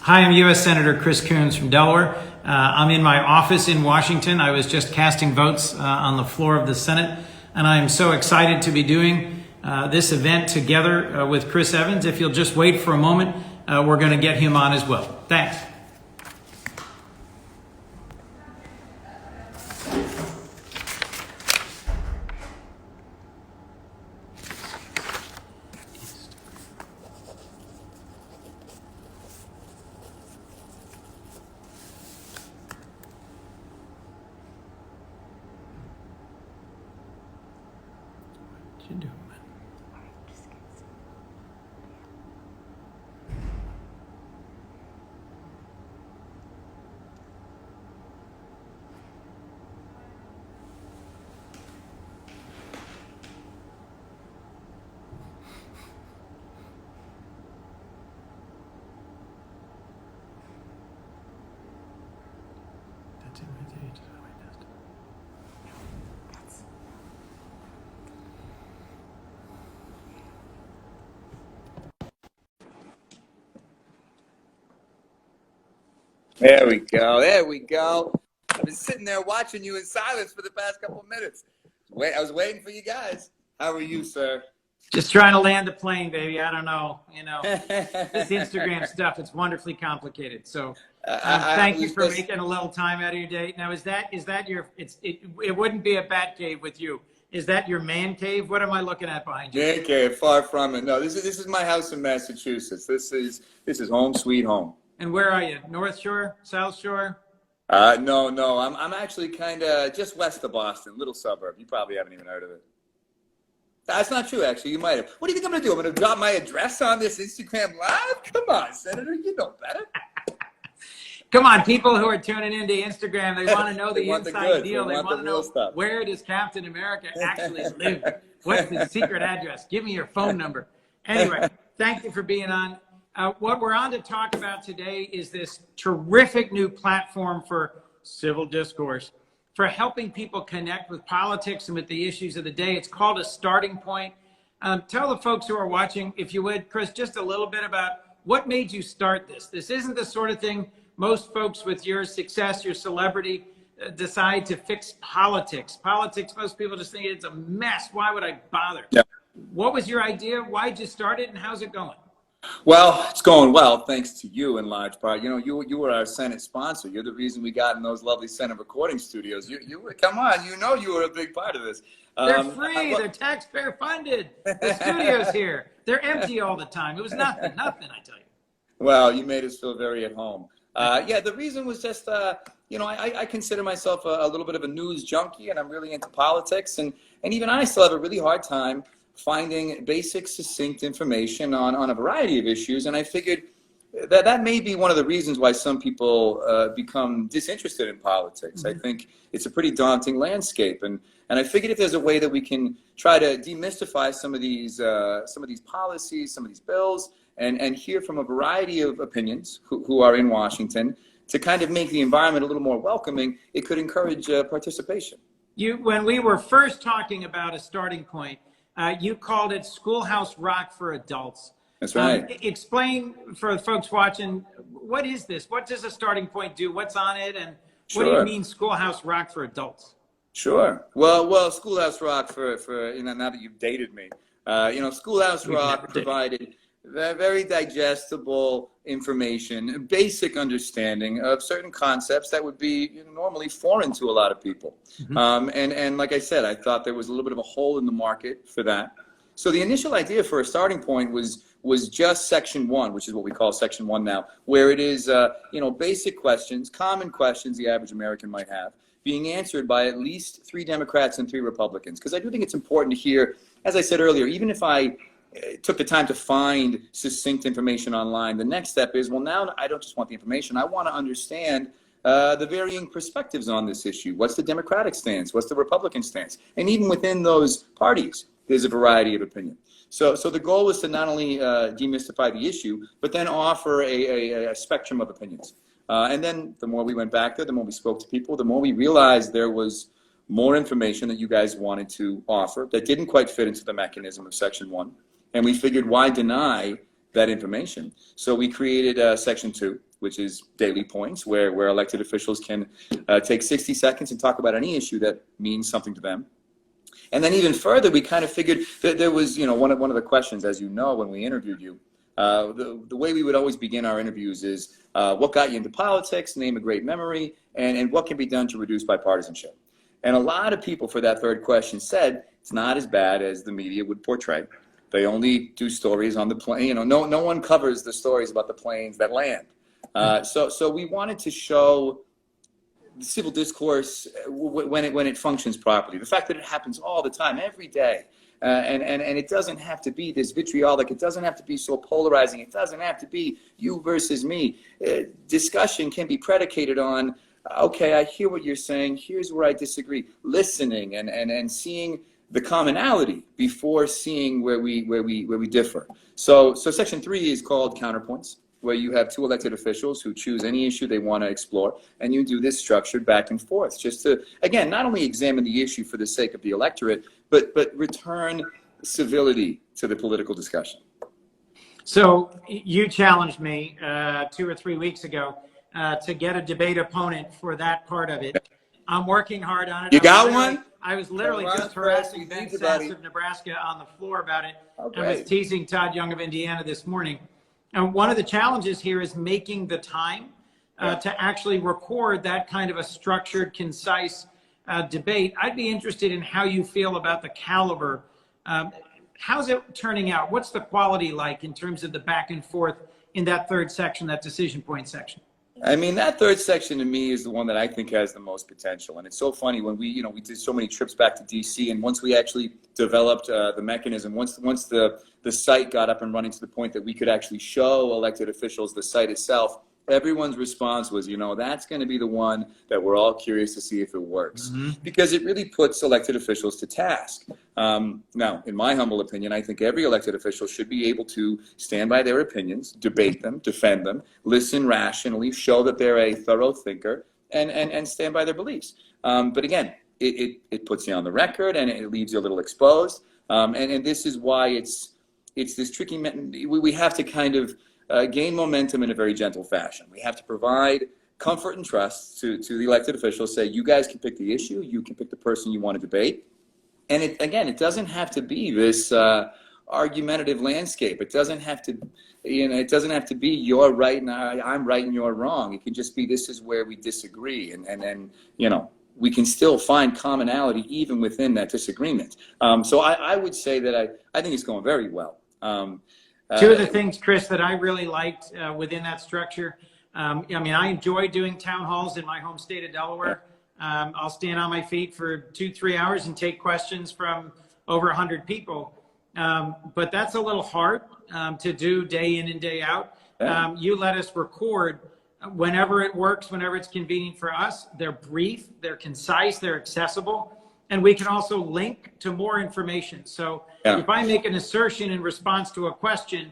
Hi, I'm U.S. Senator Chris Coons from Delaware. I'm in my office in Washington. I was just casting votes on the floor of the Senate, and I am so excited to be doing this event together with Chris Evans. If you'll just wait for a moment, we're going to get him on as well. Thanks. What you doing? That's it right there. You just went right past it. There we go. There we go. I've been sitting there watching you in silence for the past couple of minutes. I was waiting for you guys. How are you, sir? Just trying to land the plane, baby. I don't know. This Instagram stuff, it's wonderfully complicated. So thank you for making a little time out of your day. Now, is that your, it wouldn't be a bat cave with you. Is that your man cave? What am I looking at behind you? Man cave, far from it. No, this is my house in Massachusetts. This is home sweet home. And where are you? North Shore? South Shore? No. I'm actually kind of just west of Boston, little suburb. You probably haven't even heard of it. That's not true, actually. You might have. What do you think I'm going to do? I'm going to drop my address on this Instagram Live? Come on, Senator. You know better. Come on, people who are tuning into Instagram, they want to know the inside deal. They want to know stuff. Where does Captain America actually live? What's his secret address? Give me your phone number. Anyway, thank you for being on. What we're on to talk about today is this terrific new platform for civil discourse, for helping people connect with politics and with the issues of the day. It's called A Starting Point. Tell the folks who are watching, if you would, Chris, just a little bit about what made you start this. This isn't the sort of thing most folks with your success, your celebrity, decide to fix politics. Politics, most people just think it's a mess. Why would I bother? Yeah. What was your idea? Why'd you start it, and how's it going? Well, it's going well, thanks to you in large part. You know, you were our Senate sponsor. You're the reason we got in those lovely Senate recording studios. You come on, you were a big part of this. They're free. They're taxpayer funded. The studio's here. They're empty all the time. It was nothing, I tell you. Well, you made us feel very at home. Yeah, the reason was just, I consider myself a little bit of a news junkie, and I'm really into politics. And even I still have a really hard time finding basic, succinct information on a variety of issues. And I figured that may be one of the reasons why some people become disinterested in politics. Mm-hmm. I think it's a pretty daunting landscape. And I figured if there's a way that we can try to demystify some of these policies, some of these bills, and hear from a variety of opinions who are in Washington to kind of make the environment a little more welcoming, it could encourage participation. When we were first talking about A Starting Point, you called it Schoolhouse Rock for Adults. That's right. Explain for the folks watching, what is this? What does A Starting Point do? What's on it? And Sure. What do you mean Schoolhouse Rock for Adults? Sure. Well, Schoolhouse Rock for now that you've dated me, Schoolhouse Rock provided very digestible information, basic understanding of certain concepts that would be normally foreign to a lot of people. Mm-hmm. And like I said, I thought there was a little bit of a hole in the market for that. So the initial idea for A Starting Point was just Section 1, which is what we call Section 1 now, where it is basic questions, common questions the average American might have, being answered by at least 3 Democrats and 3 Republicans. Because I do think it's important to hear, as I said earlier, even if I took the time to find succinct information online, the next step is, well, now I don't just want the information, I want to understand the varying perspectives on this issue. What's the Democratic stance? What's the Republican stance? And even within those parties, there's a variety of opinion. So the goal was to not only demystify the issue, but then offer a spectrum of opinions. And then the more we went back there, the more we spoke to people, the more we realized there was more information that you guys wanted to offer that didn't quite fit into the mechanism of Section 1. And we figured, why deny that information. So we created Section 2, which is daily points, where elected officials can take 60 seconds and talk about any issue that means something to them. And then even further, we kind of figured that there was, one of the questions, as you know, when we interviewed you, the way we would always begin our interviews is, what got you into politics, name a great memory, and what can be done to reduce bipartisanship. And a lot of people for that third question said it's not as bad as the media would portray. They only do stories on the plane. No one covers the stories about the planes that land. So we wanted to show civil discourse when it functions properly. The fact that it happens all the time, every day. And it doesn't have to be this vitriolic. It doesn't have to be so polarizing. It doesn't have to be you versus me. Discussion can be predicated on, okay, I hear what you're saying. Here's where I disagree. Listening and seeing the commonality before seeing where we differ. So Section 3 is called counterpoints, where you have two elected officials who choose any issue they want to explore, and you do this structured back and forth, just to, again, not only examine the issue for the sake of the electorate, but return civility to the political discussion. So you challenged me 2 or 3 weeks ago to get a debate opponent for that part of it. I'm working hard on it. You got one? I was literally just harassing Ben Sass of Nebraska on the floor about it. Okay. I was teasing Todd Young of Indiana this morning. And one of the challenges here is making the time to actually record that kind of a structured, concise debate. I'd be interested in how you feel about the caliber. How's it turning out? What's the quality like in terms of the back and forth in that third section, that decision point section? I mean, that third section to me is the one that I think has the most potential. And it's so funny when we did so many trips back to DC, and once we actually developed the mechanism, once the site got up and running to the point that we could actually show elected officials the site itself, everyone's response was, that's going to be the one that we're all curious to see if it works, because it really puts elected officials to task. Now, in my humble opinion, I think every elected official should be able to stand by their opinions, debate them, defend them, listen rationally, show that they're a thorough thinker, and stand by their beliefs. But again, it puts you on the record, and it leaves you a little exposed. And this is why it's this tricky. We have to kind of gain momentum in a very gentle fashion. We have to provide comfort and trust to the elected officials, say, you guys can pick the issue, you can pick the person you want to debate. And it doesn't have to be this argumentative landscape. It doesn't have to, it doesn't have to be you're right and I'm right and you're wrong. It can just be this is where we disagree. And then, we can still find commonality even within that disagreement. So I would say that I think it's going very well. Two of the things, Chris, that I really liked within that structure, I enjoy doing town halls in my home state of Delaware. I'll stand on my feet for 2-3 hours and take questions from over 100 people. But that's a little hard to do day in and day out. You let us record whenever it works, whenever it's convenient for us. They're brief, they're concise, they're accessible. And we can also link to more information. So if I make an assertion in response to a question,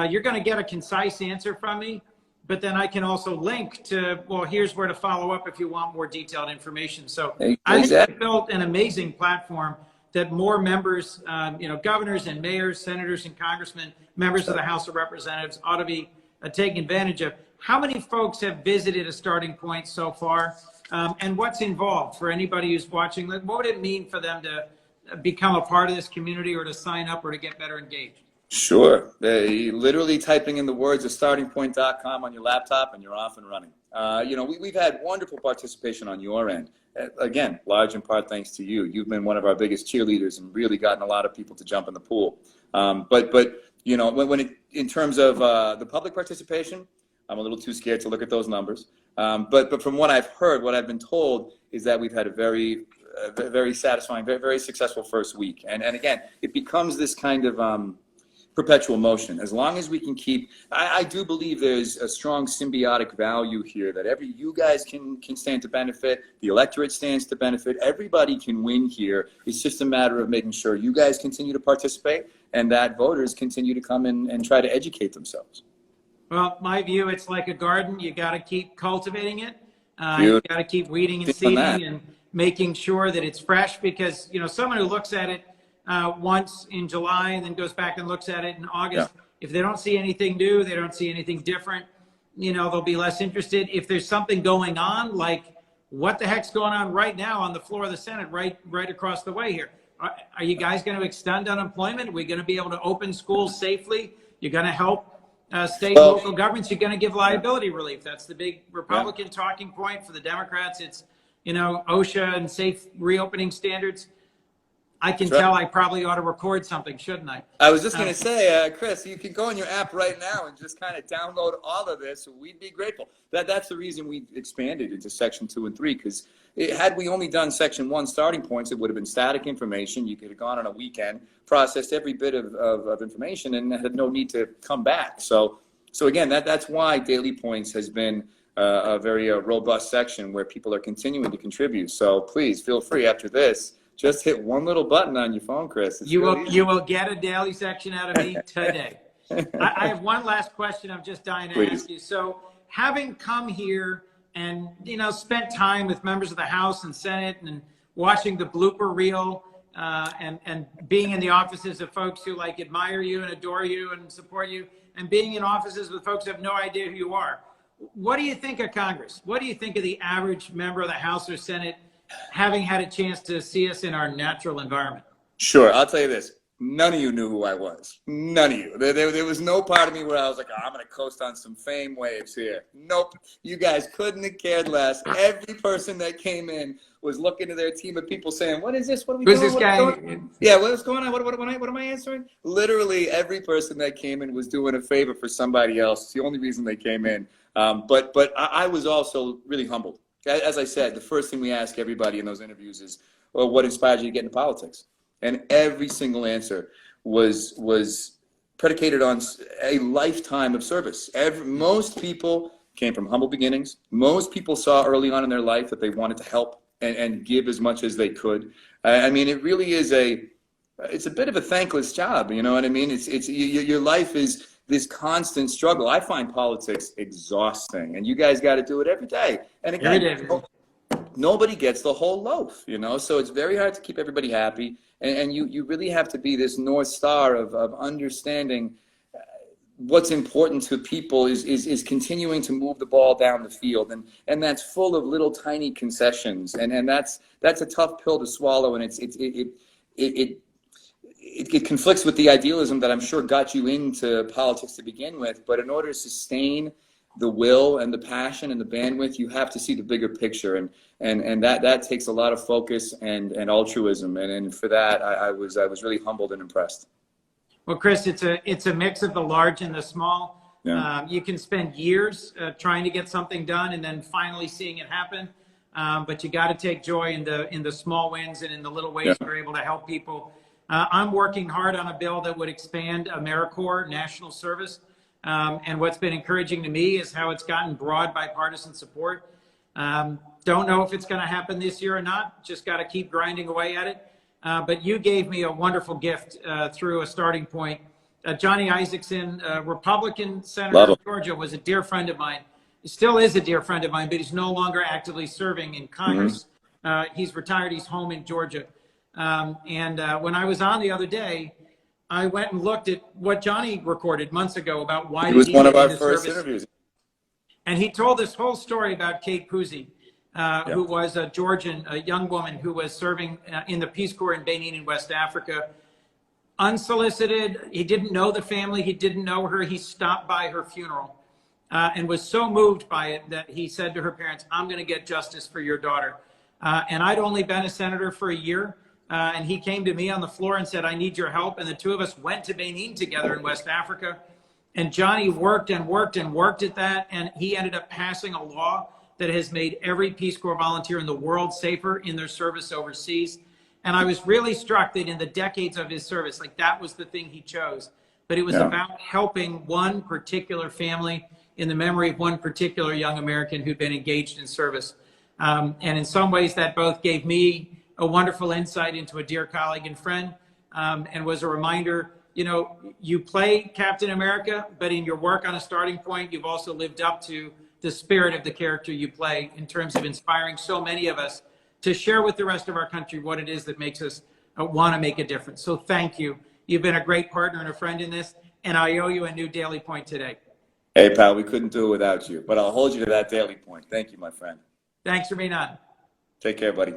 you're going to get a concise answer from me. But then I can also link to, well, here's where to follow up if you want more detailed information. So I think we built an amazing platform that more members, governors and mayors, senators and congressmen, members of the House of Representatives ought to be taking advantage of. How many folks have visited a starting point so far? And what's involved for anybody who's watching? What would it mean for them to become a part of this community or to sign up or to get better engaged? Sure. Literally typing in the words of startingpoint.com on your laptop and you're off and running. We've had wonderful participation on your end. Again, large in part thanks to you. You've been one of our biggest cheerleaders and really gotten a lot of people to jump in the pool. But in terms of the public participation, I'm a little too scared to look at those numbers. But from what I've heard, what I've been told is that we've had a very satisfying, very successful first week. And again, it becomes this kind of perpetual motion. As long as we can keep, I do believe there's a strong symbiotic value here that you guys can stand to benefit, the electorate stands to benefit, everybody can win here. It's just a matter of making sure you guys continue to participate and that voters continue to come in and try to educate themselves. Well, my view, it's like a garden. You got to keep cultivating it. You got to keep weeding and seeding and making sure that it's fresh, because, someone who looks at it once in July and then goes back and looks at it in August, If they don't see anything new, they don't see anything different, they'll be less interested. If there's something going on, like what the heck's going on right now on the floor of the Senate, right across the way here? Are you guys going to extend unemployment? Are we going to be able to open schools safely? You're going to help state and local governments. You're going to give liability relief. That's the big Republican talking point. For the Democrats, it's, OSHA and safe reopening standards. I can tell I probably ought to record something, shouldn't I? I was just going to say, Chris, you can go on your app right now and just kind of download all of this. We'd be grateful. That's the reason we expanded into Section 2 and 3, because had we only done Section 1 starting points, it would have been static information. You could have gone on a weekend, processed every bit of information, and had no need to come back. So again, that's why Daily Points has been a very robust section where people are continuing to contribute. So please feel free after this. Just hit one little button on your phone, Chris. You will get a daily section out of me today. I have one last question I'm just dying to ask you. So having come here and, spent time with members of the House and Senate and watching the blooper reel and being in the offices of folks who admire you and adore you and support you, and being in offices with folks who have no idea who you are. What do you think of Congress? What do you think of the average member of the House or Senate having had a chance to see us in our natural environment? Sure. I'll tell you this. None of you knew who I was. None of you. There was no part of me where I was like, I'm going to coast on some fame waves here. Nope. You guys couldn't have cared less. Every person that came in was looking to their team of people saying, what is this? What are we doing? Who's this guy? Yeah, what's going on? What am I answering? Literally every person that came in was doing a favor for somebody else. It's the only reason they came in. But I was also really humbled. As I said, the first thing we ask everybody in those interviews is, well, what inspired you to get into politics? And every single answer was predicated on a lifetime of service. Most people came from humble beginnings. Most people saw early on in their life that they wanted to help and give as much as they could. I mean, it really is it's a bit of a thankless job. You know what I mean? Your life is this constant struggle. I find politics exhausting, and you guys got to do it every day. And again, nobody gets the whole loaf, so it's very hard to keep everybody happy. And you really have to be this North Star of understanding what's important to people is continuing to move the ball down the field. And that's full of little tiny concessions. And that's a tough pill to swallow. And it conflicts with the idealism that I'm sure got you into politics to begin with. But in order to sustain the will and the passion and the bandwidth, you have to see the bigger picture, and that takes a lot of focus and altruism, and for that I was really humbled and impressed. Well, Chris, it's a mix of the large and the small. Yeah. You can spend years trying to get something done and then finally seeing it happen, but you got to take joy in the small wins and in the little ways we're able to help people. I'm working hard on a bill that would expand AmeriCorps national service. And what's been encouraging to me is how it's gotten broad bipartisan support. Don't know if it's going to happen this year or not. Just got to keep grinding away at it. But you gave me a wonderful gift through a starting point. Johnny Isaacson, Republican senator of Georgia, was a dear friend of mine. He still is a dear friend of mine, but he's no longer actively serving in Congress. He's retired. He's home in Georgia. And when I was on the other day, I went and looked at what Johnny recorded months ago about why he was one of our first interviews. And he told this whole story about Kate Pusey, who was a Georgian, a young woman who was serving in the Peace Corps in Benin in West Africa. Unsolicited, he didn't know the family, he didn't know her. He stopped by her funeral and was so moved by it that he said to her parents, I'm going to get justice for your daughter. And I'd only been a senator for a year. And he came to me on the floor and said, I need your help. And the two of us went to Benin together in West Africa. And Johnny worked and worked and worked at that. And he ended up passing a law that has made every Peace Corps volunteer in the world safer in their service overseas. And I was really struck that in the decades of his service, that was the thing he chose. But it was about helping one particular family in the memory of one particular young American who'd been engaged in service. And in some ways that both gave me a wonderful insight into a dear colleague and friend, and was a reminder, you play Captain America, but in your work on a starting point, you've also lived up to the spirit of the character you play in terms of inspiring so many of us to share with the rest of our country what it is that makes us want to make a difference. So thank you. You've been a great partner and a friend in this. and I owe you a new daily point today. Hey, pal, we couldn't do it without you, but I'll hold you to that daily point. Thank you, my friend. Thanks for being on. Take care, buddy.